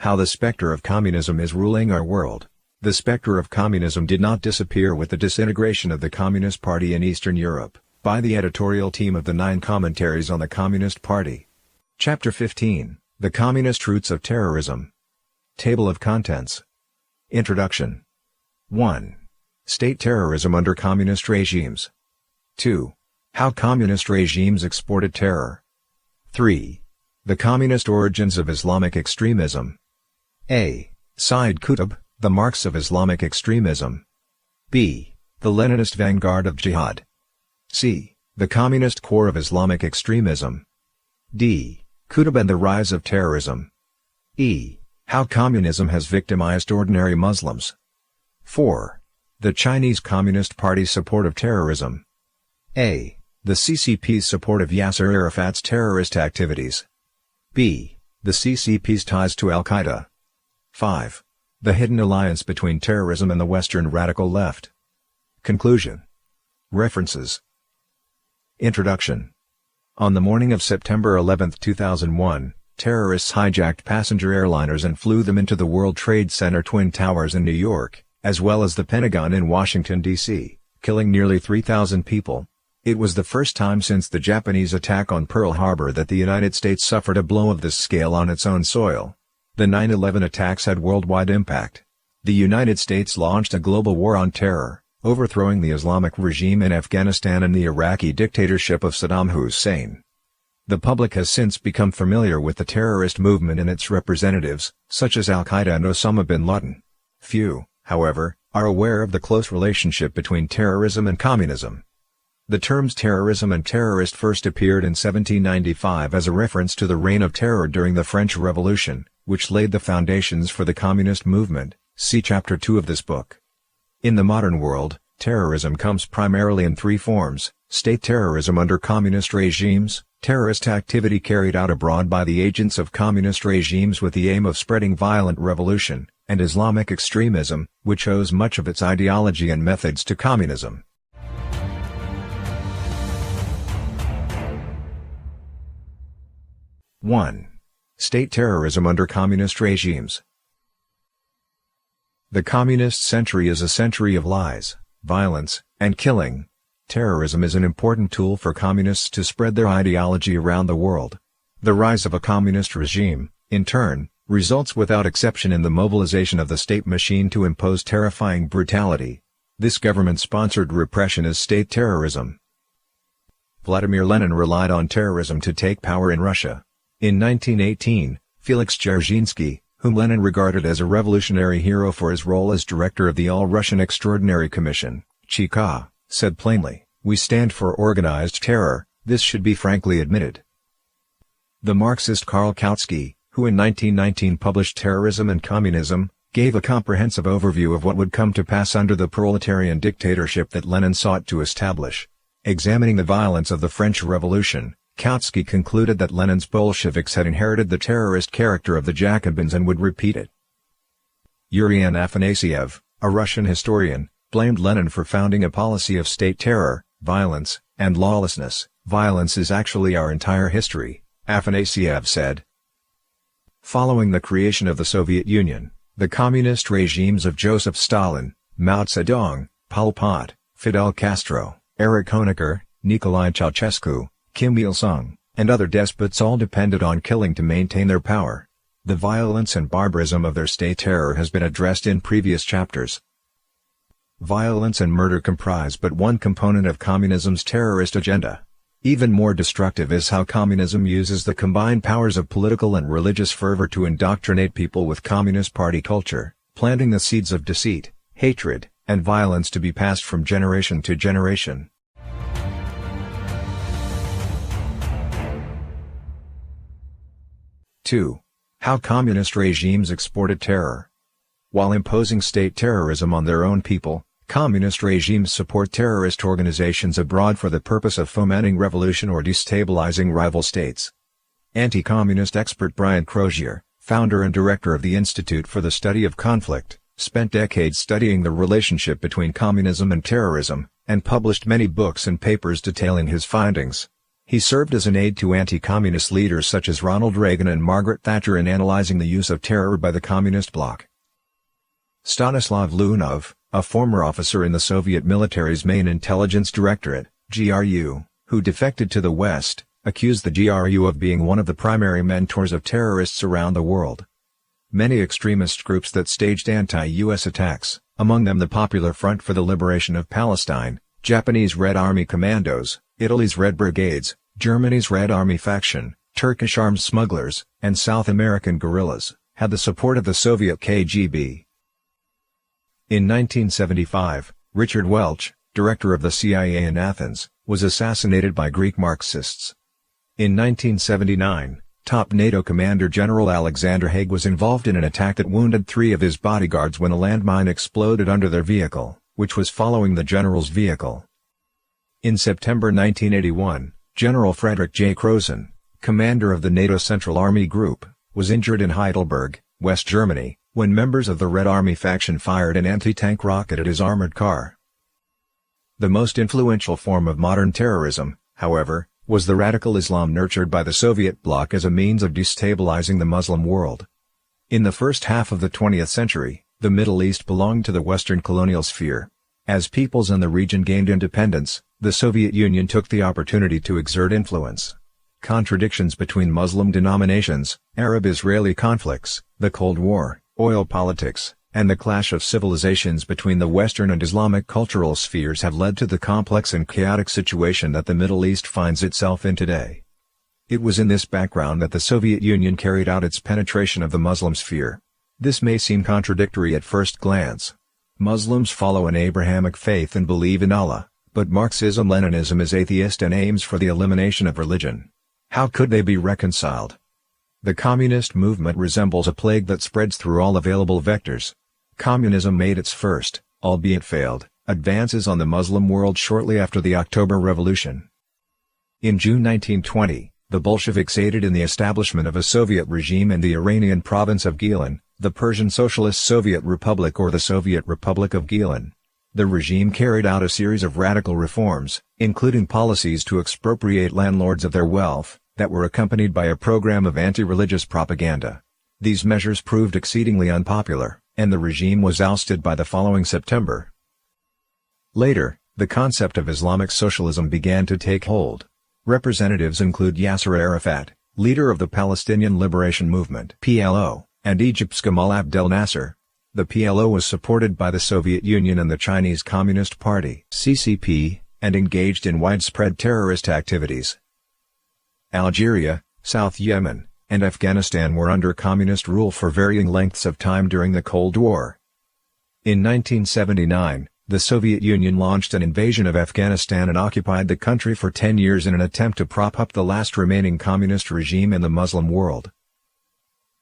How the specter of communism is ruling our world. The specter of communism did not disappear with the disintegration of the Communist Party in Eastern Europe, by the editorial team of the 9 Commentaries on the Communist Party. Chapter 15, The Communist Roots of Terrorism. Table of Contents. Introduction. 1. State terrorism under communist regimes. 2. How communist regimes exported terror. 3. The communist origins of Islamic extremism. A. Sayyid Qutb, the marks of Islamic extremism. B. The Leninist vanguard of jihad. C. The communist core of Islamic extremism. D. Qutb and the rise of terrorism. E. How communism has victimized ordinary Muslims. 4. The Chinese Communist Party's support of terrorism. A. The CCP's support of Yasser Arafat's terrorist activities. B. The CCP's ties to Al-Qaeda. 5. The hidden alliance between terrorism and the Western radical left. Conclusion. References. Introduction. On the morning of September 11, 2001, terrorists hijacked passenger airliners and flew them into the World Trade Center Twin Towers in New York, as well as the Pentagon in Washington, D.C., killing nearly 3,000 people. It was the first time since the Japanese attack on Pearl Harbor that the United States suffered a blow of this scale on its own soil. The 9/11 attacks had worldwide impact. The United States launched a global war on terror, overthrowing the Islamic regime in Afghanistan and the Iraqi dictatorship of Saddam Hussein. The public has since become familiar with the terrorist movement and its representatives, such as Al-Qaeda and Osama bin Laden. Few, however, are aware of the close relationship between terrorism and communism. The terms terrorism and terrorist first appeared in 1795 as a reference to the reign of terror during the French Revolution, which laid the foundations for the communist movement. See Chapter 2 of this book. In the modern world, terrorism comes primarily in 3 forms: state terrorism under communist regimes, terrorist activity carried out abroad by the agents of communist regimes with the aim of spreading violent revolution, and Islamic extremism, which owes much of its ideology and methods to communism. One. State terrorism under communist regimes. The communist century is a century of lies, violence, and killing. Terrorism is an important tool for communists to spread their ideology around the world. The rise of a communist regime, in turn, results without exception in the mobilization of the state machine to impose terrifying brutality. This government-sponsored repression is state terrorism. Vladimir Lenin relied on terrorism to take power in Russia. In 1918, Felix Dzerzhinsky, whom Lenin regarded as a revolutionary hero for his role as director of the All-Russian Extraordinary Commission, (CHK), said plainly, "We stand for organized terror, this should be frankly admitted." The Marxist Karl Kautsky, who in 1919 published Terrorism and Communism, gave a comprehensive overview of what would come to pass under the proletarian dictatorship that Lenin sought to establish. Examining the violence of the French Revolution, Kautsky concluded that Lenin's Bolsheviks had inherited the terrorist character of the Jacobins and would repeat it. Yurian Afanasiev, a Russian historian, blamed Lenin for founding a policy of state terror, violence, and lawlessness. "Violence is actually our entire history," Afanasiev said. Following the creation of the Soviet Union, the communist regimes of Joseph Stalin, Mao Zedong, Pol Pot, Fidel Castro, Erich Honecker, Nicolae Ceausescu, Kim Il-sung, and other despots all depended on killing to maintain their power. The violence and barbarism of their state terror has been addressed in previous chapters. Violence and murder comprise but one component of communism's terrorist agenda. Even more destructive is how communism uses the combined powers of political and religious fervor to indoctrinate people with Communist Party culture, planting the seeds of deceit, hatred, and violence to be passed from generation to generation. Two. How communist regimes exported terror. While imposing state terrorism on their own people, communist regimes support terrorist organizations abroad for the purpose of fomenting revolution or destabilizing rival states. Anti-communist expert Brian Crozier, founder and director of the Institute for the Study of Conflict, spent decades studying the relationship between communism and terrorism, and published many books and papers detailing his findings. He served as an aide to anti-communist leaders such as Ronald Reagan and Margaret Thatcher in analyzing the use of terror by the communist bloc. Stanislav Lunov, a former officer in the Soviet military's main intelligence directorate, GRU, who defected to the West, accused the GRU of being one of the primary mentors of terrorists around the world. Many extremist groups that staged anti-US attacks, among them the Popular Front for the Liberation of Palestine, Japanese Red Army Commandos, Italy's Red Brigades, Germany's Red Army faction, Turkish arms smugglers, and South American guerrillas, had the support of the Soviet KGB. In 1975, Richard Welch, director of the CIA in Athens, was assassinated by Greek Marxists. In 1979, top NATO Commander General Alexander Haig was involved in an attack that wounded 3 of his bodyguards when a landmine exploded under their vehicle, which was following the general's vehicle. In September 1981, General Frederick J. Croson, commander of the NATO Central Army Group, was injured in Heidelberg, West Germany, when members of the Red Army faction fired an anti-tank rocket at his armored car. The most influential form of modern terrorism, however, was the radical Islam nurtured by the Soviet bloc as a means of destabilizing the Muslim world. In the first half of the 20th century, the Middle East belonged to the Western colonial sphere. As peoples in the region gained independence, the Soviet Union took the opportunity to exert influence. Contradictions between Muslim denominations, Arab-Israeli conflicts, the Cold War, oil politics, and the clash of civilizations between the Western and Islamic cultural spheres have led to the complex and chaotic situation that the Middle East finds itself in today. It was in this background that the Soviet Union carried out its penetration of the Muslim sphere. This may seem contradictory at first glance. Muslims follow an Abrahamic faith and believe in Allah, but Marxism-Leninism is atheist and aims for the elimination of religion. How could they be reconciled? The communist movement resembles a plague that spreads through all available vectors. Communism made its first, albeit failed, advances on the Muslim world shortly after the October Revolution. In June 1920, the Bolsheviks aided in the establishment of a Soviet regime in the Iranian province of Gilan, the Persian Socialist Soviet Republic or the Soviet Republic of Gilan. The regime carried out a series of radical reforms, including policies to expropriate landlords of their wealth, that were accompanied by a program of anti-religious propaganda. These measures proved exceedingly unpopular, and the regime was ousted by the following September. Later, the concept of Islamic socialism began to take hold. Representatives include Yasser Arafat, leader of the Palestinian Liberation Movement (PLO), and Egypt's Gamal Abdel Nasser. The PLO was supported by the Soviet Union and the Chinese Communist Party (CCP), and engaged in widespread terrorist activities. Algeria, South Yemen, and Afghanistan were under communist rule for varying lengths of time during the Cold War. In 1979, the Soviet Union launched an invasion of Afghanistan and occupied the country for 10 years in an attempt to prop up the last remaining communist regime in the Muslim world.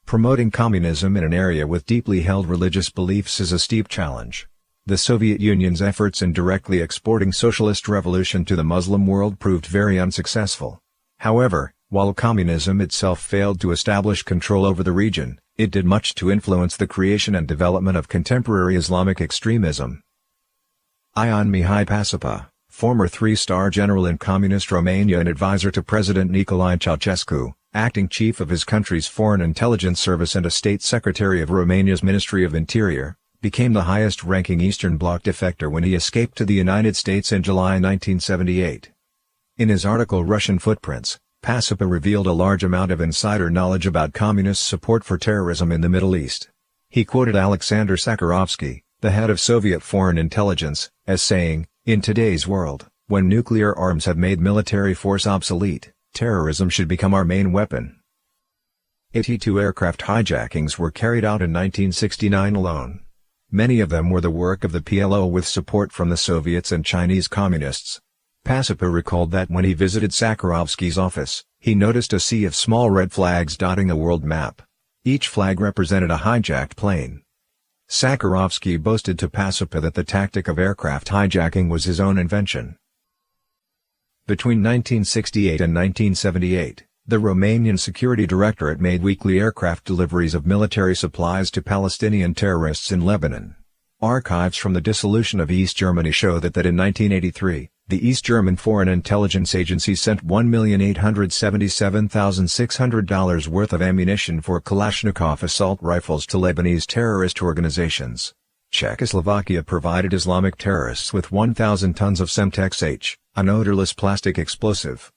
Promoting communism in an area with deeply held religious beliefs is a steep challenge. The Soviet Union's efforts in directly exporting socialist revolution to the Muslim world proved very unsuccessful. However, while communism itself failed to establish control over the region, it did much to influence the creation and development of contemporary Islamic extremism. Ion Mihai Pasipa, former three-star general in Communist Romania and advisor to President Nicolae Ceausescu, acting chief of his country's Foreign Intelligence Service and a state secretary of Romania's Ministry of Interior, became the highest-ranking Eastern Bloc defector when he escaped to the United States in July 1978. In his article Russian Footprints, Pasipa revealed a large amount of insider knowledge about communist support for terrorism in the Middle East. He quoted Alexander Sakharovsky, the head of Soviet foreign intelligence, as saying, "In today's world, when nuclear arms have made military force obsolete, terrorism should become our main weapon." 82 aircraft hijackings were carried out in 1969 alone. Many of them were the work of the PLO with support from the Soviets and Chinese communists. Pasipa recalled that when he visited Sakharovsky's office, he noticed a sea of small red flags dotting a world map. Each flag represented a hijacked plane. Sakharovsky boasted to Pasipa that the tactic of aircraft hijacking was his own invention. Between 1968 and 1978, the Romanian Security Directorate made weekly aircraft deliveries of military supplies to Palestinian terrorists in Lebanon. Archives from the dissolution of East Germany show that in 1983, The East German Foreign Intelligence Agency sent $1,877,600 worth of ammunition for Kalashnikov assault rifles to Lebanese terrorist organizations. Czechoslovakia provided Islamic terrorists with 1,000 tons of Semtex H, an odorless plastic explosive.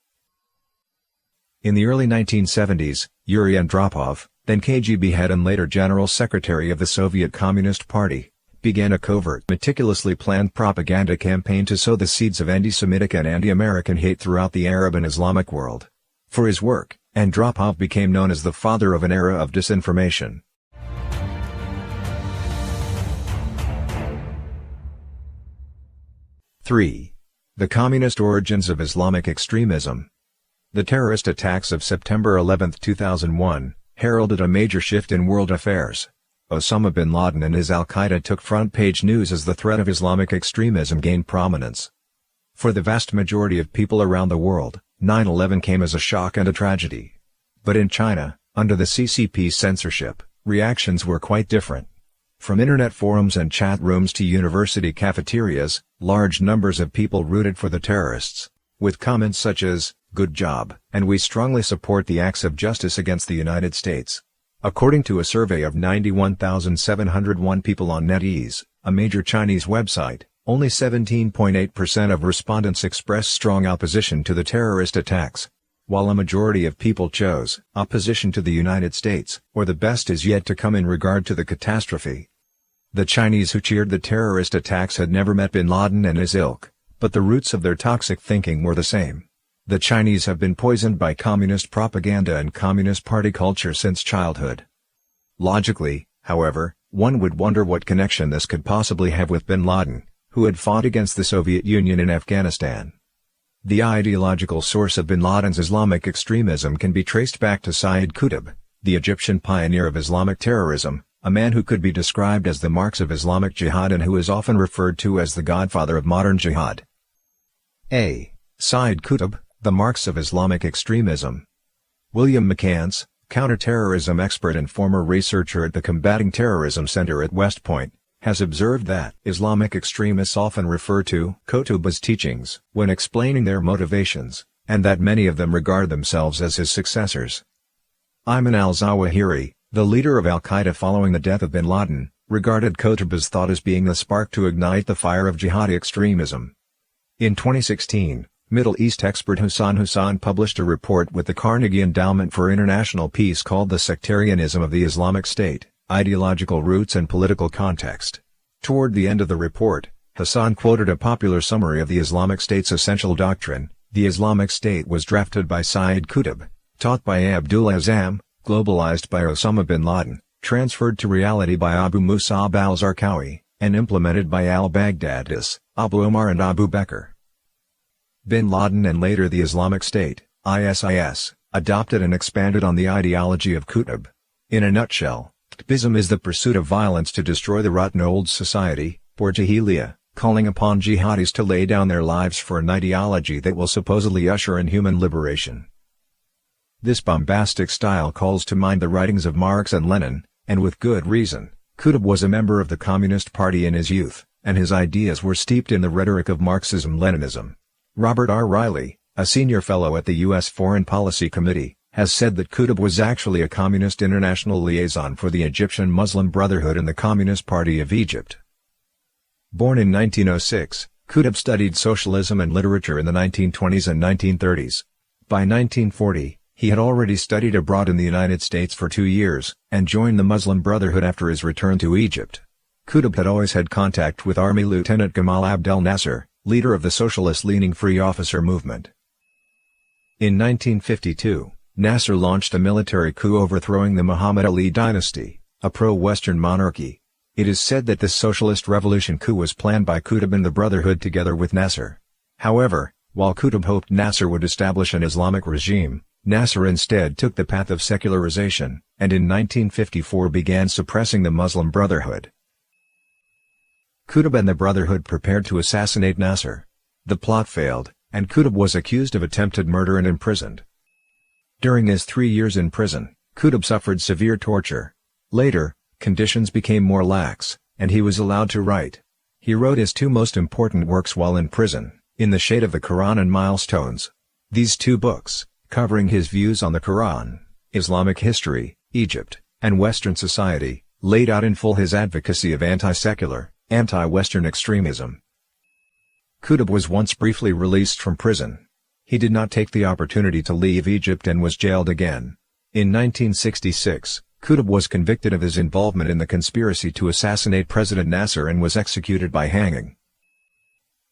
In the early 1970s, Yuri Andropov, then KGB head and later General Secretary of the Soviet Communist Party, began a covert, meticulously planned propaganda campaign to sow the seeds of anti-Semitic and anti-American hate throughout the Arab and Islamic world. For his work, Andropov became known as the father of an era of disinformation. The communist origins of Islamic extremism. The terrorist attacks of September 11, 2001, heralded a major shift in world affairs. Osama bin Laden and his al-Qaeda took front-page news as the threat of Islamic extremism gained prominence. For the vast majority of people around the world, 9/11 came as a shock and a tragedy. But in China, under the CCP's censorship, reactions were quite different. From internet forums and chat rooms to university cafeterias, large numbers of people rooted for the terrorists, with comments such as, "Good job," and "We strongly support the acts of justice against the United States." According to a survey of 91,701 people on NetEase, a major Chinese website, only 17.8% of respondents expressed strong opposition to the terrorist attacks, while a majority of people chose opposition to the United States, or the best is yet to come in regard to the catastrophe. The Chinese who cheered the terrorist attacks had never met bin Laden and his ilk, but the roots of their toxic thinking were the same. The Chinese have been poisoned by communist propaganda and Communist Party culture since childhood. Logically, however, one would wonder what connection this could possibly have with bin Laden, who had fought against the Soviet Union in Afghanistan. The ideological source of bin Laden's Islamic extremism can be traced back to Sayyid Qutb, the Egyptian pioneer of Islamic terrorism, a man who could be described as the Marx of Islamic jihad and who is often referred to as the godfather of modern jihad. Sayyid Qutb, the Marx of Islamic extremism. William McCants, counterterrorism expert and former researcher at the Combating Terrorism Center at West Point, has observed that Islamic extremists often refer to Qutb's teachings when explaining their motivations, and that many of them regard themselves as his successors. Ayman al-Zawahiri, the leader of al-Qaeda following the death of bin Laden, regarded Qutb's thought as being the spark to ignite the fire of jihadi extremism. In 2016, Middle East expert Hassan published a report with the Carnegie Endowment for International Peace called The Sectarianism of the Islamic State, Ideological Roots and Political Context. Toward the end of the report, Hassan quoted a popular summary of the Islamic State's essential doctrine. The Islamic State was drafted by Sayyid Qutb, taught by Abdul Azzam, globalized by Osama bin Laden, transferred to reality by Abu Musab al-Zarqawi, and implemented by al-Baghdadis, Abu Omar and Abu Bakr. Bin Laden and later the Islamic State, ISIS, adopted and expanded on the ideology of Qutb. In a nutshell, Qutbism is the pursuit of violence to destroy the rotten old society, or jahiliyyah, calling upon jihadis to lay down their lives for an ideology that will supposedly usher in human liberation. This bombastic style calls to mind the writings of Marx and Lenin, and with good reason. Qutb was a member of the Communist Party in his youth, and his ideas were steeped in the rhetoric of Marxism-Leninism. Robert R. Riley, a senior fellow at the U.S. Foreign Policy Committee, has said that Qutb was actually a Communist International liaison for the Egyptian Muslim Brotherhood and the Communist Party of Egypt. Born in 1906, Qutb studied socialism and literature in the 1920s and 1930s. By 1940, he had already studied abroad in the United States for 2 years, and joined the Muslim Brotherhood after his return to Egypt. Qutb had always had contact with Army Lieutenant Gamal Abdel Nasser, leader of the socialist-leaning Free Officer movement. In 1952, Nasser launched a military coup overthrowing the Muhammad Ali dynasty, a pro-Western monarchy. It is said that this socialist revolution coup was planned by Qutb and the Brotherhood together with Nasser. However, while Qutb hoped Nasser would establish an Islamic regime, Nasser instead took the path of secularization, and in 1954 began suppressing the Muslim Brotherhood. Qutb and the Brotherhood prepared to assassinate Nasser. The plot failed, and Qutb was accused of attempted murder and imprisoned. During his 3 years in prison, Qutb suffered severe torture. Later, conditions became more lax, and he was allowed to write. He wrote his 2 most important works while in prison, In the Shade of the Quran and Milestones. These two books, covering his views on the Quran, Islamic history, Egypt, and Western society, laid out in full his advocacy of anti-secular, anti-Western extremism. Qutb was once briefly released from prison. He did not take the opportunity to leave Egypt and was jailed again. In 1966, Qutb was convicted of his involvement in the conspiracy to assassinate President Nasser and was executed by hanging.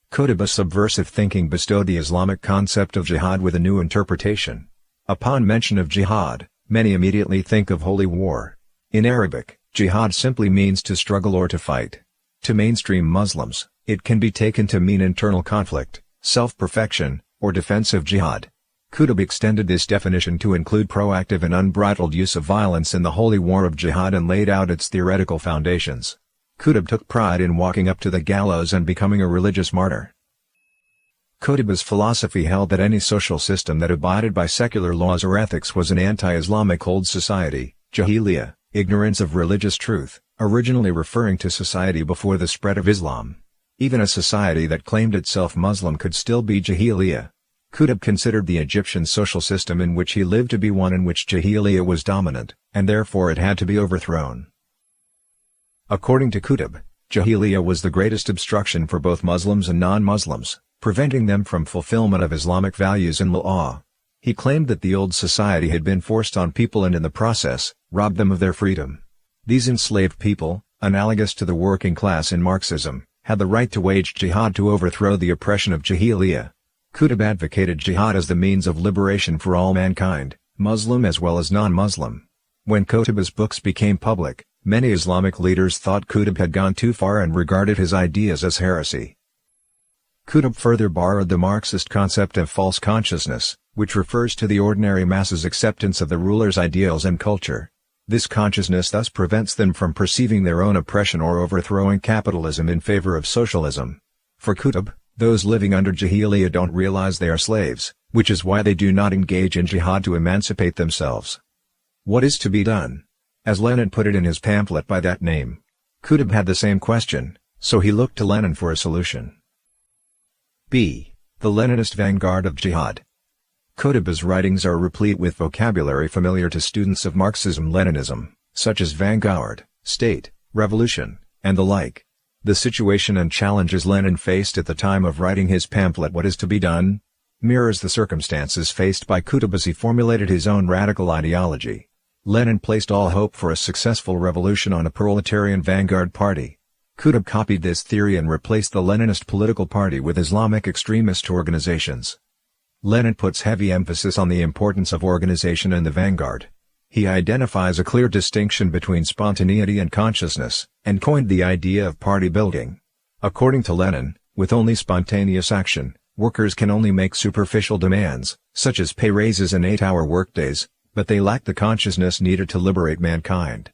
Qutb's subversive thinking bestowed the Islamic concept of jihad with a new interpretation. Upon mention of jihad, many immediately think of holy war. In Arabic, jihad simply means to struggle or to fight. To mainstream Muslims, it can be taken to mean internal conflict, self-perfection, or defensive jihad. Qutb extended this definition to include proactive and unbridled use of violence in the holy war of jihad and laid out its theoretical foundations. Qutb took pride in walking up to the gallows and becoming a religious martyr. Qutb's philosophy held that any social system that abided by secular laws or ethics was an anti-Islamic old society, jahiliyyah, ignorance of religious truth, originally referring to society before the spread of Islam. Even a society that claimed itself Muslim could still be jahiliyyah. Qutb considered the Egyptian social system in which he lived to be one in which jahiliyyah was dominant, and therefore it had to be overthrown. According to Qutb, jahiliyyah was the greatest obstruction for both Muslims and non-Muslims, preventing them from fulfillment of Islamic values and law. He claimed that the old society had been forced on people and in the process, robbed them of their freedom. These enslaved people, analogous to the working class in Marxism, had the right to wage jihad to overthrow the oppression of jahiliyyah. Qutb advocated jihad as the means of liberation for all mankind, Muslim as well as non-Muslim. When Qutb's books became public, many Islamic leaders thought Qutb had gone too far and regarded his ideas as heresy. Qutb further borrowed the Marxist concept of false consciousness, which refers to the ordinary masses' acceptance of the ruler's ideals and culture. This consciousness thus prevents them from perceiving their own oppression or overthrowing capitalism in favor of socialism. For Qutb, those living under jahiliyyah don't realize they are slaves, which is why they do not engage in jihad to emancipate themselves. What is to be done? As Lenin put it in his pamphlet by that name. Qutb had the same question, so he looked to Lenin for a solution. B. The Leninist vanguard of jihad. Qutb's writings are replete with vocabulary familiar to students of Marxism-Leninism, such as vanguard, state, revolution, and the like. The situation and challenges Lenin faced at the time of writing his pamphlet What is to be Done? Mirrors the circumstances faced by Qutb as he formulated his own radical ideology. Lenin placed all hope for a successful revolution on a proletarian vanguard party. Qutb copied this theory and replaced the Leninist political party with Islamic extremist organizations. Lenin puts heavy emphasis on the importance of organization and the vanguard. He identifies a clear distinction between spontaneity and consciousness, and coined the idea of party building. According to Lenin, with only spontaneous action, workers can only make superficial demands, such as pay raises and 8-hour workdays, but they lack the consciousness needed to liberate mankind.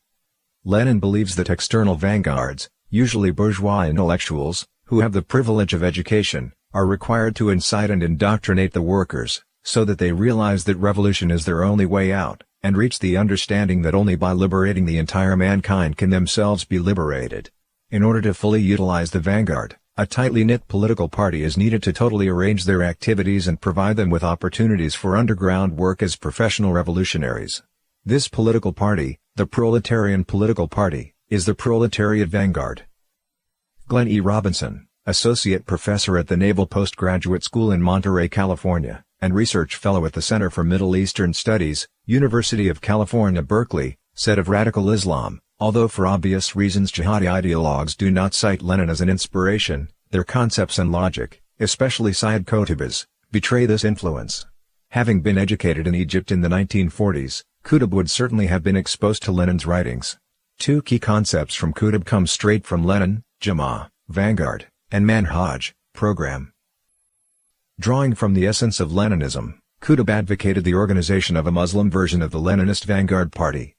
Lenin believes that external vanguards, usually bourgeois intellectuals, who have the privilege of education, are required to incite and indoctrinate the workers, so that they realize that revolution is their only way out, and reach the understanding that only by liberating the entire mankind can themselves be liberated. In order to fully utilize the vanguard, a tightly knit political party is needed to totally arrange their activities and provide them with opportunities for underground work as professional revolutionaries. This political party, the Proletarian Political Party, is the proletariat vanguard. Glenn E. Robinson, Associate Professor at the Naval Postgraduate School in Monterey, California, and Research Fellow at the Center for Middle Eastern Studies, University of California, Berkeley, said of radical Islam, although for obvious reasons jihadi ideologues do not cite Lenin as an inspiration, their concepts and logic, especially Sayyid Qutb's, betray this influence. Having been educated in Egypt in the 1940s, Qutb would certainly have been exposed to Lenin's writings. Two key concepts from Qutb come straight from Lenin: Jama, vanguard, and Manhaj, program. Drawing from the essence of Leninism, Qutb advocated the organization of a Muslim version of the Leninist vanguard party.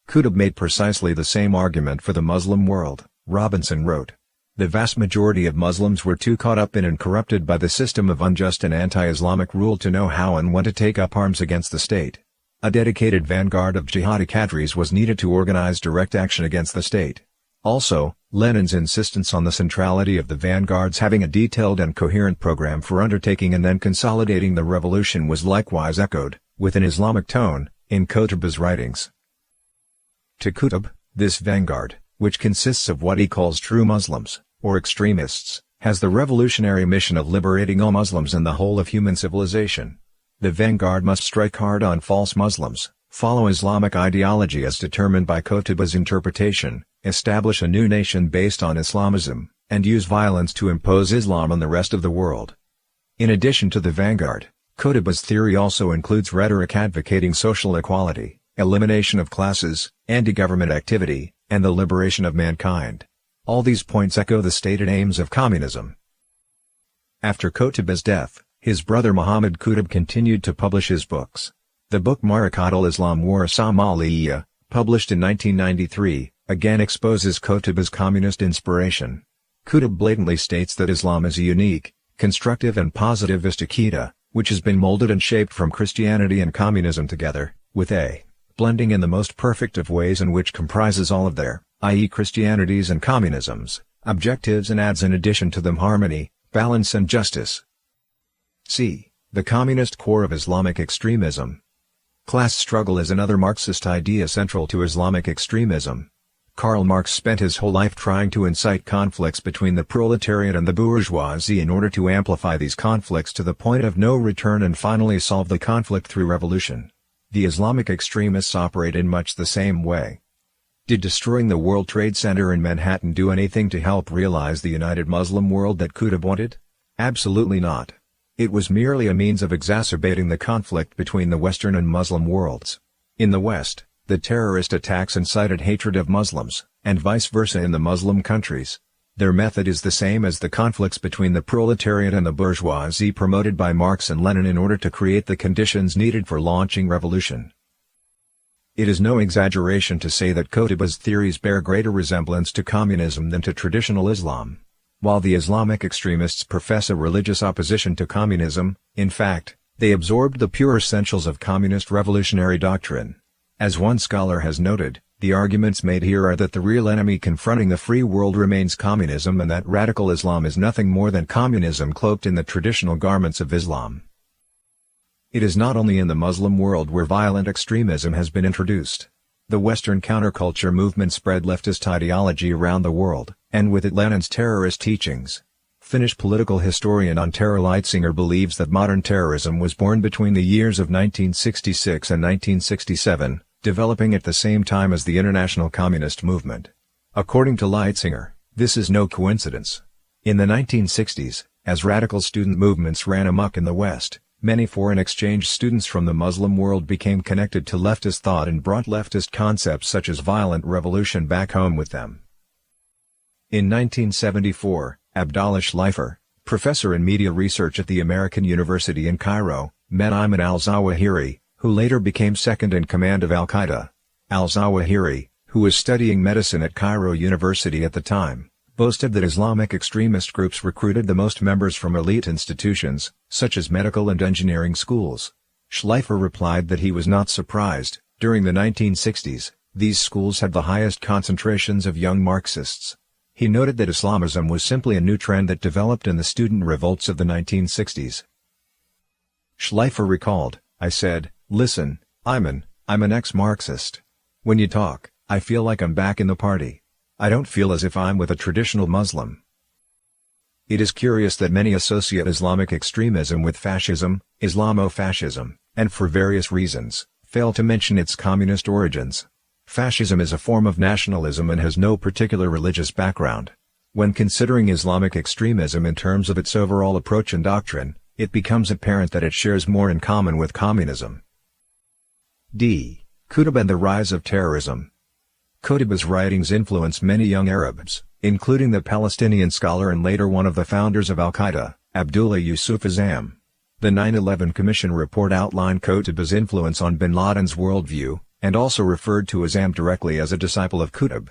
Qutb made precisely the same argument for the Muslim world, Robinson wrote. The vast majority of Muslims were too caught up in and corrupted by the system of unjust and anti-Islamic rule to know how and when to take up arms against the state. A dedicated vanguard of jihadi cadres was needed to organize direct action against the state. Also, Lenin's insistence on the centrality of the vanguards having a detailed and coherent program for undertaking and then consolidating the revolution was likewise echoed, with an Islamic tone, in Qutb's writings. To Qutb, this vanguard, which consists of what he calls true Muslims, or extremists, has the revolutionary mission of liberating all Muslims and the whole of human civilization. The vanguard must strike hard on false Muslims, follow Islamic ideology as determined by Qutb's interpretation, establish a new nation based on Islamism, and use violence to impose Islam on the rest of the world. In addition to the vanguard, Qutb's theory also includes rhetoric advocating social equality, elimination of classes, anti-government activity, and the liberation of mankind. All these points echo the stated aims of communism. After Qutb's death, his brother Muhammad Qutb continued to publish his books. The book Ma'arikat al-Islam wa Somalia, published in 1993, again exposes Qutb's communist inspiration. Qutb blatantly states that Islam is a unique, constructive and positivist aqidah, which has been molded and shaped from Christianity and communism together, with a blending in the most perfect of ways and which comprises all of their, i.e. Christianity's and communism's, objectives and adds in addition to them harmony, balance and justice. C. The communist core of Islamic extremism. Class struggle is another Marxist idea central to Islamic extremism. Karl Marx spent his whole life trying to incite conflicts between the proletariat and the bourgeoisie in order to amplify these conflicts to the point of no return and finally solve the conflict through revolution. The Islamic extremists operate in much the same way. Did destroying the World Trade Center in Manhattan do anything to help realize the united Muslim world that Qutb wanted? Absolutely not. It was merely a means of exacerbating the conflict between the Western and Muslim worlds. In the West, the terrorist attacks incited hatred of Muslims, and vice versa in the Muslim countries. Their method is the same as the conflicts between the proletariat and the bourgeoisie promoted by Marx and Lenin in order to create the conditions needed for launching revolution. It is no exaggeration to say that Qutb's theories bear greater resemblance to communism than to traditional Islam. While the Islamic extremists profess a religious opposition to communism, in fact, they absorbed the pure essentials of communist revolutionary doctrine. As one scholar has noted, the arguments made here are that the real enemy confronting the free world remains communism and that radical Islam is nothing more than communism cloaked in the traditional garments of Islam. It is not only in the Muslim world where violent extremism has been introduced. The Western counterculture movement spread leftist ideology around the world, and with it Lenin's terrorist teachings. Finnish political historian Antero Leitzinger believes that modern terrorism was born between the years of 1966 and 1967, developing at the same time as the international communist movement. According to Leitzinger, this is no coincidence. In the 1960s, as radical student movements ran amok in the West, many foreign exchange students from the Muslim world became connected to leftist thought and brought leftist concepts such as violent revolution back home with them. In 1974, Abdallah Schleifer, professor in media research at the American University in Cairo, met Ayman al-Zawahiri, who later became second in command of al-Qaeda. Al-Zawahiri, who was studying medicine at Cairo University at the time, boasted that Islamic extremist groups recruited the most members from elite institutions, such as medical and engineering schools. Schleifer replied that he was not surprised. During the 1960s, these schools had the highest concentrations of young Marxists. He noted that Islamism was simply a new trend that developed in the student revolts of the 1960s. Schleifer recalled, "I said, listen, Ayman, I'm an ex-Marxist. When you talk, I feel like I'm back in the party. I don't feel as if I'm with a traditional Muslim." It is curious that many associate Islamic extremism with fascism, Islamofascism, and for various reasons, fail to mention its communist origins. Fascism is a form of nationalism and has no particular religious background. When considering Islamic extremism in terms of its overall approach and doctrine, it becomes apparent that it shares more in common with communism. D. Qutb and the rise of terrorism. Qutb's writings influenced many young Arabs, including the Palestinian scholar and later one of the founders of al-Qaeda, Abdullah Yusuf Azzam. The 9/11 Commission report outlined Qutb's influence on bin Laden's worldview, and also referred to Azzam directly as a disciple of Qutb.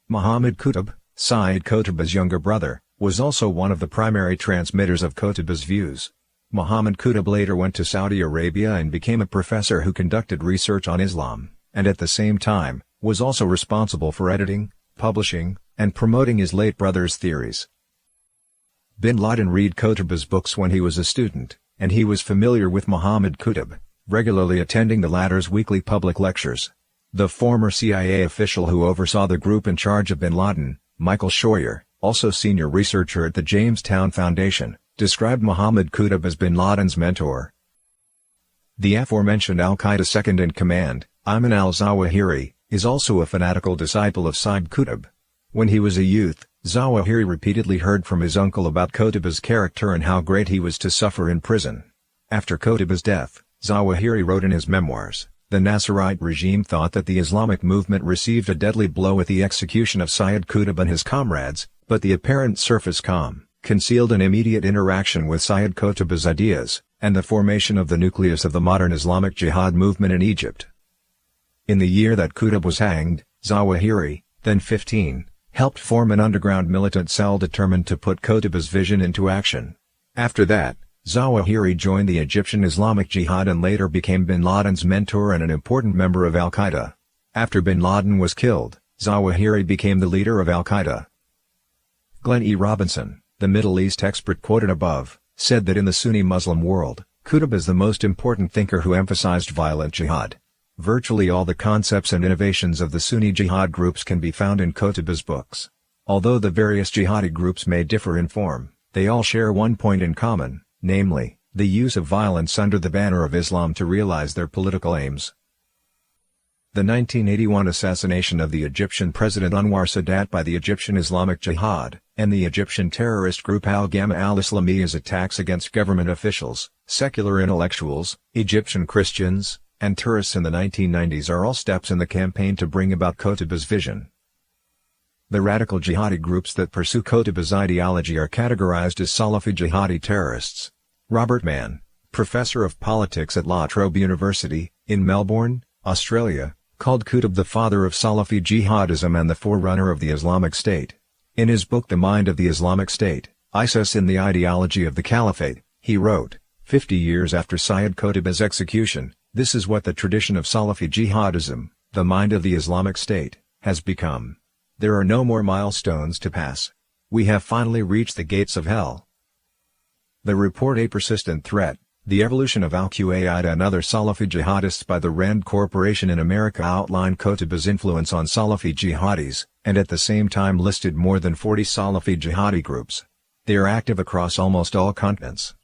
Muhammad Qutb, Sayyid Qutb's younger brother, was also one of the primary transmitters of Qutb's views. Muhammad Qutb later went to Saudi Arabia and became a professor who conducted research on Islam, and at the same time, was also responsible for editing, publishing, and promoting his late brother's theories. Bin Laden read Qutb's books when he was a student, and he was familiar with Muhammad Qutb, regularly attending the latter's weekly public lectures. The former CIA official who oversaw the group in charge of bin Laden, Michael Scheuer, also senior researcher at the Jamestown Foundation, described Muhammad Qutb as bin Laden's mentor. The aforementioned al-Qaeda second-in-command, Ayman al-Zawahiri, is also a fanatical disciple of Sayyid Qutb. When he was a youth, Zawahiri repeatedly heard from his uncle about Qutb's character and how great he was to suffer in prison. After Qutb's death, Zawahiri wrote in his memoirs, "The Nasserite regime thought that the Islamic movement received a deadly blow with the execution of Sayyid Qutb and his comrades, but the apparent surface calm concealed an immediate interaction with Sayyid Qutb's ideas, and the formation of the nucleus of the modern Islamic Jihad movement in Egypt." In the year that Qutb was hanged, Zawahiri, then 15, helped form an underground militant cell determined to put Qutb's vision into action. After that, Zawahiri joined the Egyptian Islamic Jihad and later became bin Laden's mentor and an important member of al-Qaeda. After bin Laden was killed, Zawahiri became the leader of al-Qaeda. Glenn E. Robinson, the Middle East expert quoted above, said that in the Sunni Muslim world, Qutb is the most important thinker who emphasized violent jihad. Virtually all the concepts and innovations of the Sunni jihad groups can be found in Qutb's books. Although the various jihadi groups may differ in form, they all share one point in common, namely, the use of violence under the banner of Islam to realize their political aims. The 1981 assassination of the Egyptian President Anwar Sadat by the Egyptian Islamic Jihad, and the Egyptian terrorist group Al-Gamma al-Islamiyya's attacks against government officials, secular intellectuals, Egyptian Christians, and tourists in the 1990s are all steps in the campaign to bring about Qutb's vision. The radical jihadi groups that pursue Qutb's ideology are categorized as Salafi jihadi terrorists. Robert Mann, professor of politics at La Trobe University, in Melbourne, Australia, called Qutb the father of Salafi jihadism and the forerunner of the Islamic State. In his book The Mind of the Islamic State, ISIS in the Ideology of the Caliphate, he wrote, 50 years after Sayyid Qutb's execution, this is what the tradition of Salafi jihadism, the mind of the Islamic State, has become. There are no more milestones to pass. We have finally reached the gates of hell. The report A Persistent Threat, The Evolution of al-Qaeda and Other Salafi Jihadists by the Rand Corporation in America outlined Qutb's influence on Salafi jihadis, and at the same time listed more than 40 Salafi jihadi groups. They are active across almost all continents.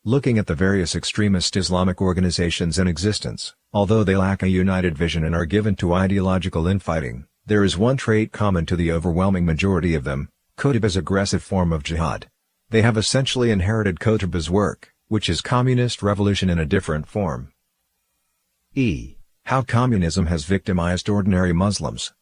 Looking at the various extremist Islamic organizations in existence, although they lack a united vision and are given to ideological infighting, there is one trait common to the overwhelming majority of them: Qutb's aggressive form of jihad. They have essentially inherited Qutb's work, which is communist revolution in a different form. How communism has victimized ordinary Muslims.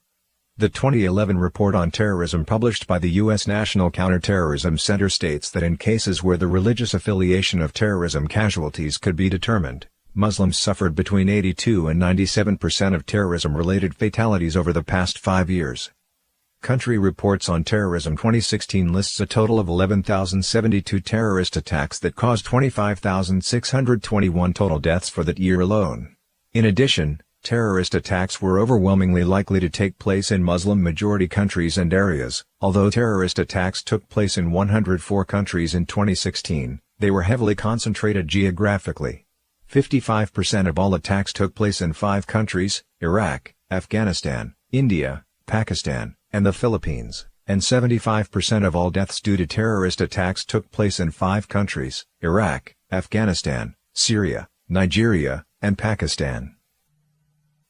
The 2011 report on terrorism published by the U.S. National Counterterrorism Center states that in cases where the religious affiliation of terrorism casualties could be determined, Muslims suffered between 82 and 97% of terrorism-related fatalities over the past 5 years. Country Reports on Terrorism 2016 lists a total of 11,072 terrorist attacks that caused 25,621 total deaths for that year alone. In addition, terrorist attacks were overwhelmingly likely to take place in Muslim-majority countries and areas. Although terrorist attacks took place in 104 countries in 2016, they were heavily concentrated geographically. 55% of all attacks took place in 5 countries: Iraq, Afghanistan, India, Pakistan, and the Philippines, and 75% of all deaths due to terrorist attacks took place in 5 countries: Iraq, Afghanistan, Syria, Nigeria, and Pakistan.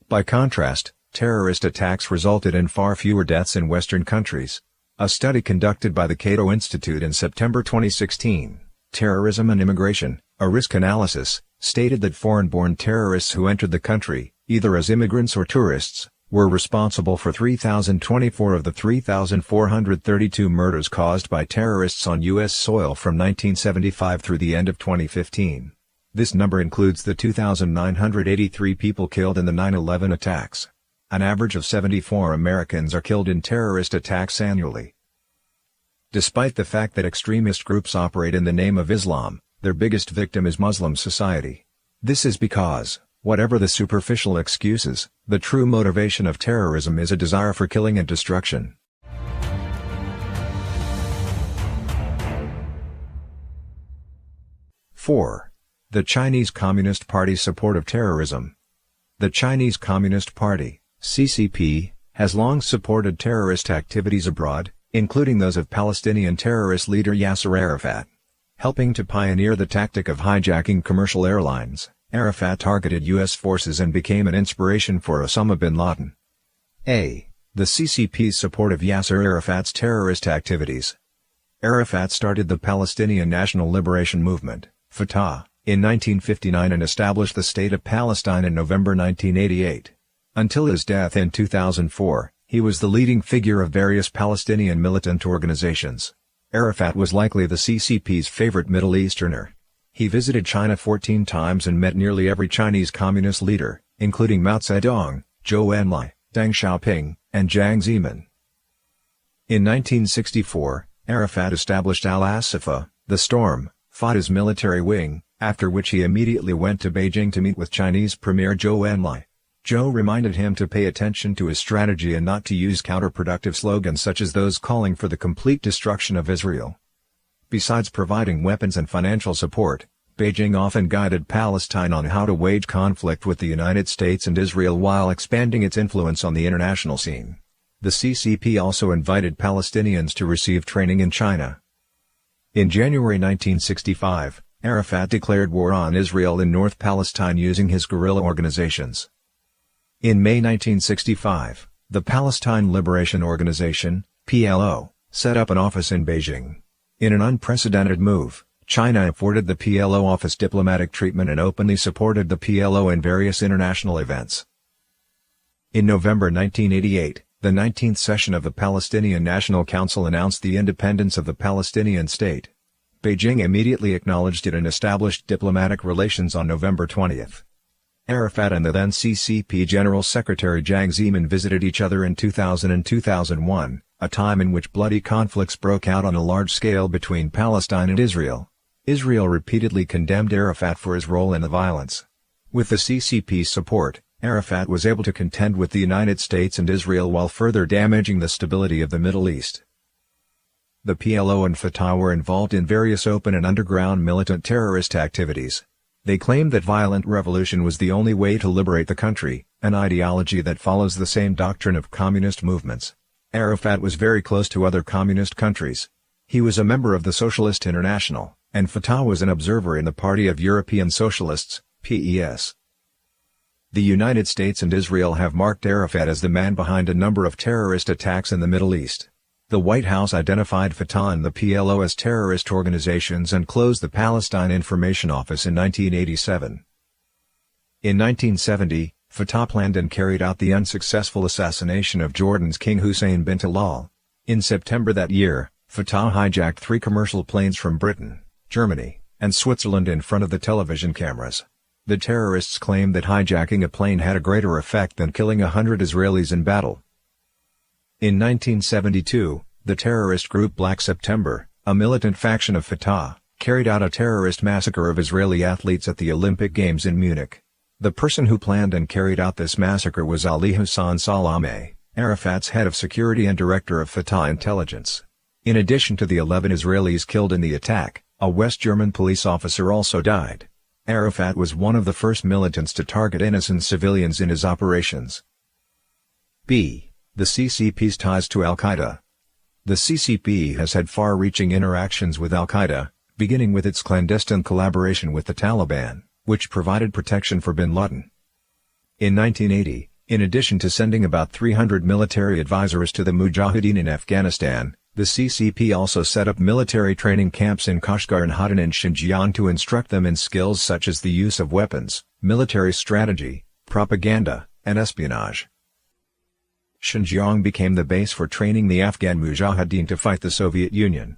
By contrast, terrorist attacks resulted in far fewer deaths in Western countries. A study conducted by the Cato Institute in September 2016, Terrorism and Immigration, a Risk Analysis, stated that foreign-born terrorists who entered the country, either as immigrants or tourists, were responsible for 3,024 of the 3,432 murders caused by terrorists on U.S. soil from 1975 through the end of 2015. This number includes the 2,983 people killed in the 9/11 attacks. An average of 74 Americans are killed in terrorist attacks annually. Despite the fact that extremist groups operate in the name of Islam, their biggest victim is Muslim society. This is because, whatever the superficial excuses, the true motivation of terrorism is a desire for killing and destruction. 4. The Chinese Communist Party's support of terrorism. The Chinese Communist Party, CCP, has long supported terrorist activities abroad, including those of Palestinian terrorist leader Yasser Arafat. Helping to pioneer the tactic of hijacking commercial airlines, Arafat targeted U.S. forces and became an inspiration for Osama bin Laden. A. The CCP's support of Yasser Arafat's terrorist activities. Arafat started the Palestinian National Liberation Movement, Fatah, in 1959 and established the State of Palestine in November 1988. Until his death in 2004, he was the leading figure of various Palestinian militant organizations. Arafat was likely the CCP's favorite Middle Easterner. He visited China 14 times and met nearly every Chinese communist leader, including Mao Zedong, Zhou Enlai, Deng Xiaoping, and Jiang Zemin. In 1964, Arafat established Al-Assafa, the Storm, Fatah's military wing, after which he immediately went to Beijing to meet with Chinese Premier Zhou Enlai. Zhou reminded him to pay attention to his strategy and not to use counterproductive slogans such as those calling for the complete destruction of Israel. Besides providing weapons and financial support, Beijing often guided Palestine on how to wage conflict with the United States and Israel while expanding its influence on the international scene. The CCP also invited Palestinians to receive training in China. In January 1965, Arafat declared war on Israel in North Palestine using his guerrilla organizations. In May 1965, the Palestine Liberation Organization, PLO, set up an office in Beijing. In an unprecedented move, China afforded the PLO office diplomatic treatment and openly supported the PLO in various international events. In November 1988, the 19th session of the Palestinian National Council announced the independence of the Palestinian state. Beijing immediately acknowledged it and established diplomatic relations on November 20. Arafat and the then CCP General Secretary Jiang Zemin visited each other in 2000 and 2001, a time in which bloody conflicts broke out on a large scale between Palestine and Israel. Israel repeatedly condemned Arafat for his role in the violence. With the CCP's support, Arafat was able to contend with the United States and Israel while further damaging the stability of the Middle East. The PLO and Fatah were involved in various open and underground militant terrorist activities. They claimed that violent revolution was the only way to liberate the country, an ideology that follows the same doctrine of communist movements. Arafat was very close to other communist countries. He was a member of the Socialist International, and Fatah was an observer in the Party of European Socialists, PES. The United States and Israel have marked Arafat as the man behind a number of terrorist attacks in the Middle East. The White House identified Fatah and the PLO as terrorist organizations and closed the Palestine Information Office in 1987. In 1970, Fatah planned and carried out the unsuccessful assassination of Jordan's King Hussein bin Talal. In September that year, Fatah hijacked 3 commercial planes from Britain, Germany, and Switzerland in front of the television cameras. The terrorists claimed that hijacking a plane had a greater effect than killing 100 Israelis in battle. In 1972, the terrorist group Black September, a militant faction of Fatah, carried out a terrorist massacre of Israeli athletes at the Olympic Games in Munich. The person who planned and carried out this massacre was Ali Hassan Salameh, Arafat's head of security and director of Fatah intelligence. In addition to the 11 Israelis killed in the attack, a West German police officer also died. Arafat was one of the first militants to target innocent civilians in his operations. B. The CCP's ties to Al-Qaeda. The CCP has had far-reaching interactions with Al-Qaeda, beginning with its clandestine collaboration with the Taliban, which provided protection for bin Laden. In 1980, in addition to sending about 300 military advisors to the Mujahideen in Afghanistan, the CCP also set up military training camps in Kashgar and Hadan in Xinjiang to instruct them in skills such as the use of weapons, military strategy, propaganda, and espionage. Xinjiang became the base for training the Afghan Mujahideen to fight the Soviet Union.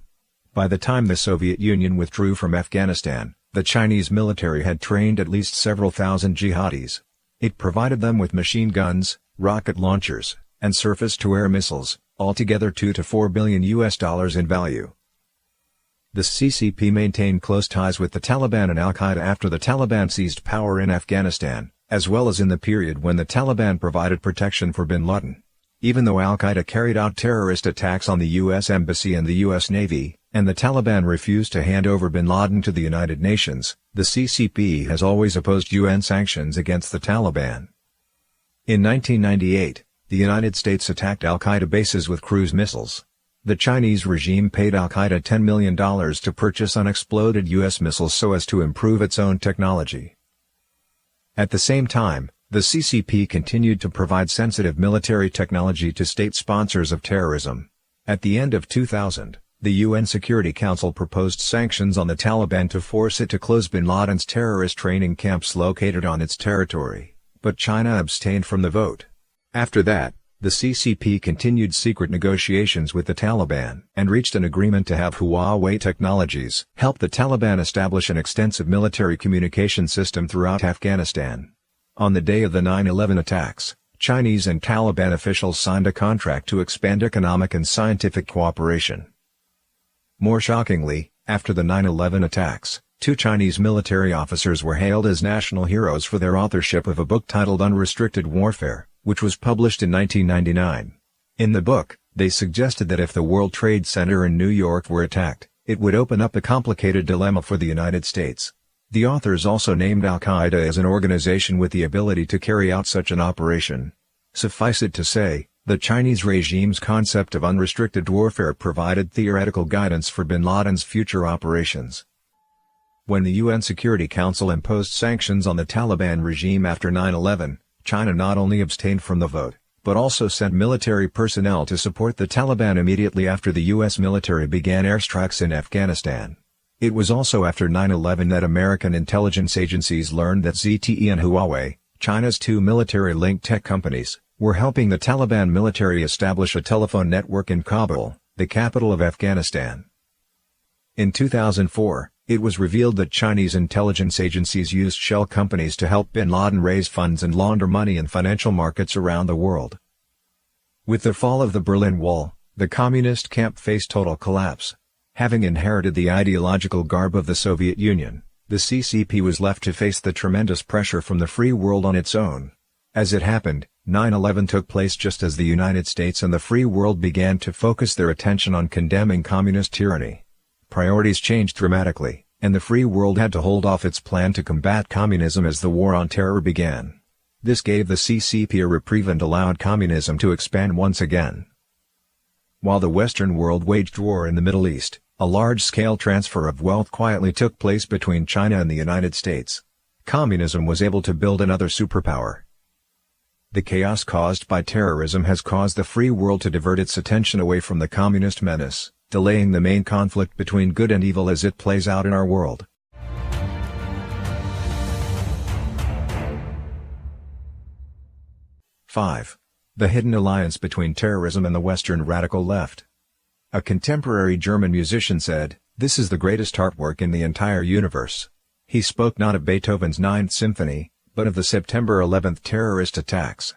By the time the Soviet Union withdrew from Afghanistan, the Chinese military had trained at least several thousand jihadis. It provided them with machine guns, rocket launchers, and surface-to-air missiles, altogether $2 to $4 billion in value. The CCP maintained close ties with the Taliban and Al-Qaeda after the Taliban seized power in Afghanistan, as well as in the period when the Taliban provided protection for bin Laden. Even though al-Qaeda carried out terrorist attacks on the U.S. Embassy and the U.S. Navy, and the Taliban refused to hand over bin Laden to the United Nations, the CCP has always opposed UN sanctions against the Taliban. In 1998, the United States attacked al-Qaeda bases with cruise missiles. The Chinese regime paid al-Qaeda $10 million to purchase unexploded U.S. missiles so as to improve its own technology. At the same time, the CCP continued to provide sensitive military technology to state sponsors of terrorism. At the end of 2000, the UN Security Council proposed sanctions on the Taliban to force it to close bin Laden's terrorist training camps located on its territory, but China abstained from the vote. After that, the CCP continued secret negotiations with the Taliban and reached an agreement to have Huawei Technologies help the Taliban establish an extensive military communication system throughout Afghanistan. On the day of the 9/11 attacks, Chinese and Taliban officials signed a contract to expand economic and scientific cooperation. More shockingly, after the 9/11 attacks, 2 Chinese military officers were hailed as national heroes for their authorship of a book titled Unrestricted Warfare, which was published in 1999. In the book, they suggested that if the World Trade Center in New York were attacked, it would open up a complicated dilemma for the United States. The authors also named al-Qaeda as an organization with the ability to carry out such an operation. Suffice it to say, the Chinese regime's concept of unrestricted warfare provided theoretical guidance for bin Laden's future operations. When the UN Security Council imposed sanctions on the Taliban regime after 9/11, China not only abstained from the vote, but also sent military personnel to support the Taliban immediately after the U.S. military began airstrikes in Afghanistan. It was also after 9/11 that American intelligence agencies learned that ZTE and Huawei, China's 2 military-linked tech companies, were helping the Taliban military establish a telephone network in Kabul, the capital of Afghanistan. In 2004, it was revealed that Chinese intelligence agencies used shell companies to help bin Laden raise funds and launder money in financial markets around the world. With the fall of the Berlin Wall, the communist camp faced total collapse. Having inherited the ideological garb of the Soviet Union, the CCP was left to face the tremendous pressure from the free world on its own. As it happened, 9/11 took place just as the United States and the free world began to focus their attention on condemning communist tyranny. Priorities changed dramatically, and the free world had to hold off its plan to combat communism as the war on terror began. This gave the CCP a reprieve and allowed communism to expand once again. While the Western world waged war in the Middle East, a large-scale transfer of wealth quietly took place between China and the United States. Communism was able to build another superpower. The chaos caused by terrorism has caused the free world to divert its attention away from the communist menace, delaying the main conflict between good and evil as it plays out in our world. '5. The hidden alliance between terrorism and the Western radical left. A contemporary German musician said, "This is the greatest artwork in the entire universe." He spoke not of Beethoven's Ninth Symphony, but of the September 11th terrorist attacks.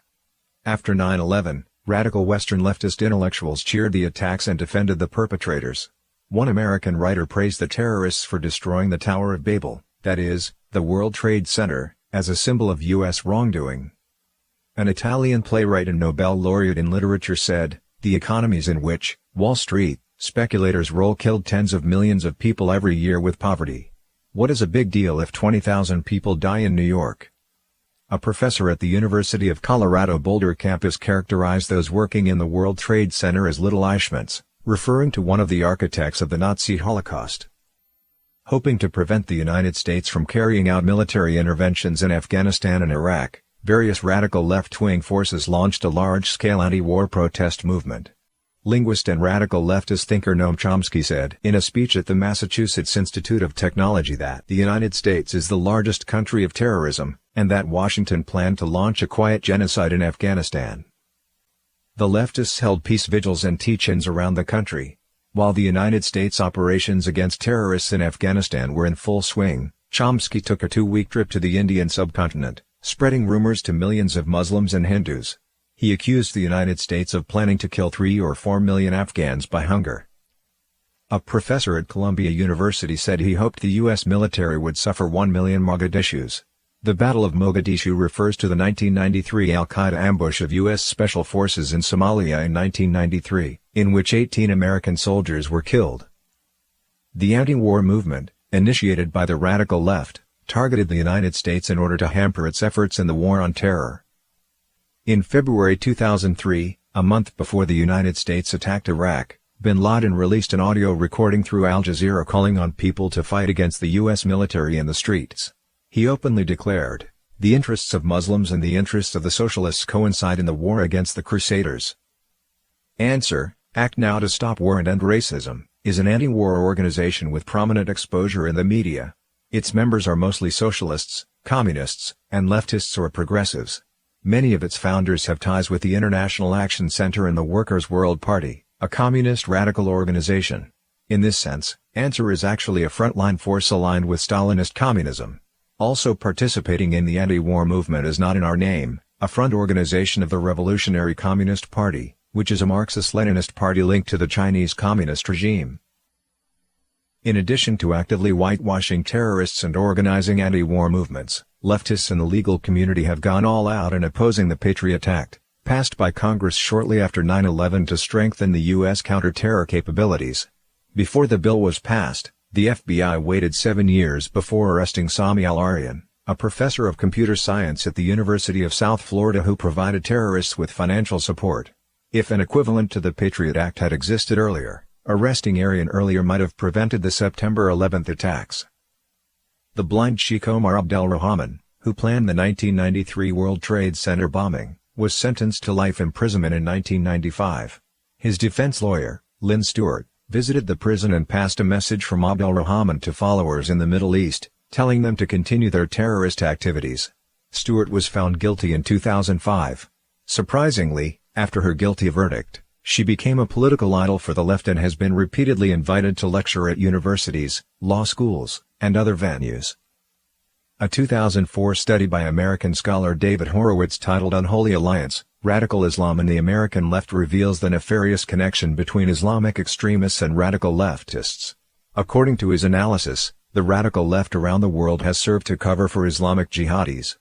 After 9/11, radical Western leftist intellectuals cheered the attacks and defended the perpetrators. One American writer praised the terrorists for destroying the Tower of Babel, that is, the World Trade Center, as a symbol of U.S. wrongdoing. An Italian playwright and Nobel laureate in literature said, "The economies in which, Wall Street, speculators roll killed tens of millions of people every year with poverty. What is a big deal if 20,000 people die in New York?" A professor at the University of Colorado Boulder campus characterized those working in the World Trade Center as little Eichmann's, referring to one of the architects of the Nazi Holocaust. Hoping to prevent the United States from carrying out military interventions in Afghanistan and Iraq, various radical left-wing forces launched a large-scale anti-war protest movement. Linguist and radical leftist thinker Noam Chomsky said in a speech at the Massachusetts Institute of Technology that the United States is the largest country of terrorism, and that Washington planned to launch a quiet genocide in Afghanistan. The leftists held peace vigils and teach-ins around the country. While the United States operations against terrorists in Afghanistan were in full swing, Chomsky took a 2-week trip to the Indian subcontinent, spreading rumors to millions of Muslims and Hindus. He accused the United States of planning to kill 3 or 4 million Afghans by hunger. A professor at Columbia University said he hoped the U.S. military would suffer 1 million Mogadishus. The Battle of Mogadishu refers to the 1993 al-Qaeda ambush of U.S. Special Forces in Somalia in 1993, in which 18 American soldiers were killed. The anti-war movement, initiated by the radical left, targeted the United States in order to hamper its efforts in the war on terror. In February 2003, a month before the United States attacked Iraq, bin Laden released an audio recording through Al Jazeera calling on people to fight against the U.S. military in the streets. He openly declared, "The interests of Muslims and the interests of the socialists coincide in the war against the Crusaders." Answer: Act Now to Stop War and End Racism is an anti-war organization with prominent exposure in the media. Its members are mostly socialists, communists, and leftists or progressives. Many of its founders have ties with the International Action Center and the Workers' World Party, a communist radical organization. In this sense, Answer is actually a frontline force aligned with Stalinist communism. Also participating in the anti-war movement is Not in Our Name, a front organization of the Revolutionary Communist Party, which is a Marxist-Leninist party linked to the Chinese Communist regime. In addition to actively whitewashing terrorists and organizing anti-war movements, leftists in the legal community have gone all out in opposing the Patriot Act, passed by Congress shortly after 9/11 to strengthen the U.S. counter-terror capabilities. Before the bill was passed, the FBI waited 7 years before arresting Sami Al-Aryan, a professor of computer science at the University of South Florida who provided terrorists with financial support. If an equivalent to the Patriot Act had existed earlier, arresting Aryan earlier might have prevented the September 11th attacks. The blind Sheikh Omar Abdel-Rahman, who planned the 1993 World Trade Center bombing, was sentenced to life imprisonment in 1995. His defense lawyer, Lynn Stewart, visited the prison and passed a message from Abdel-Rahman to followers in the Middle East, telling them to continue their terrorist activities. Stewart was found guilty in 2005. Surprisingly, after her guilty verdict, she became a political idol for the left and has been repeatedly invited to lecture at universities, law schools, and other venues. A 2004 study by American scholar David Horowitz titled Unholy Alliance, Radical Islam and the American Left reveals the nefarious connection between Islamic extremists and radical leftists. According to his analysis, the radical left around the world has served to cover for Islamic jihadis.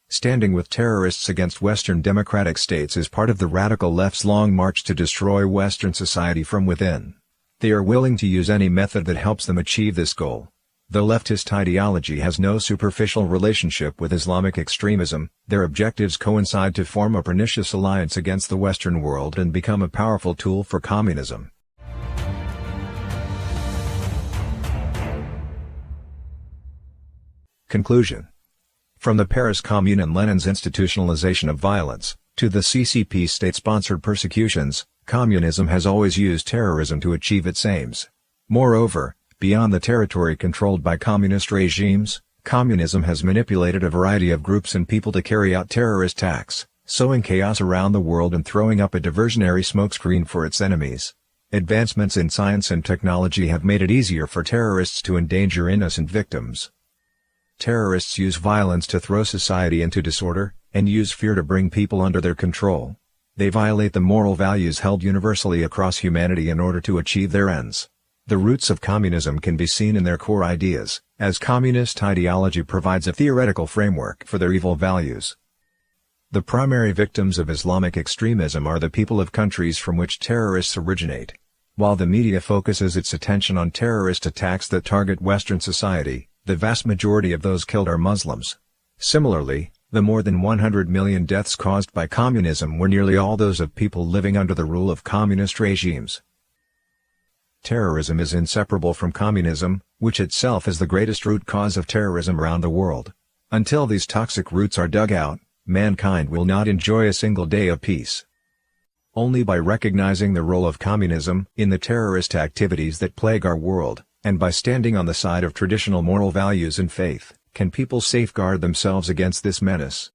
Standing with terrorists against Western democratic states is part of the radical left's long march to destroy Western society from within. They are willing to use any method that helps them achieve this goal. The leftist ideology has no superficial relationship with Islamic extremism. Their objectives coincide to form a pernicious alliance against the Western world and become a powerful tool for communism. Conclusion. From the Paris Commune and Lenin's institutionalization of violence, to the CCP's state-sponsored persecutions, communism has always used terrorism to achieve its aims. Moreover, beyond the territory controlled by communist regimes, communism has manipulated a variety of groups and people to carry out terrorist acts, sowing chaos around the world and throwing up a diversionary smokescreen for its enemies. Advancements in science and technology have made it easier for terrorists to endanger innocent victims. Terrorists use violence to throw society into disorder, and use fear to bring people under their control. They violate the moral values held universally across humanity in order to achieve their ends. The roots of communism can be seen in their core ideas, as communist ideology provides a theoretical framework for their evil values. The primary victims of Islamic extremism are the people of countries from which terrorists originate. While the media focuses its attention on terrorist attacks that target Western society, the vast majority of those killed are Muslims. Similarly, the more than 100 million deaths caused by communism were nearly all those of people living under the rule of communist regimes. Terrorism is inseparable from communism, which itself is the greatest root cause of terrorism around the world. Until these toxic roots are dug out, mankind will not enjoy a single day of peace. Only by recognizing the role of communism in the terrorist activities that plague our world, and by standing on the side of traditional moral values and faith, can people safeguard themselves against this menace.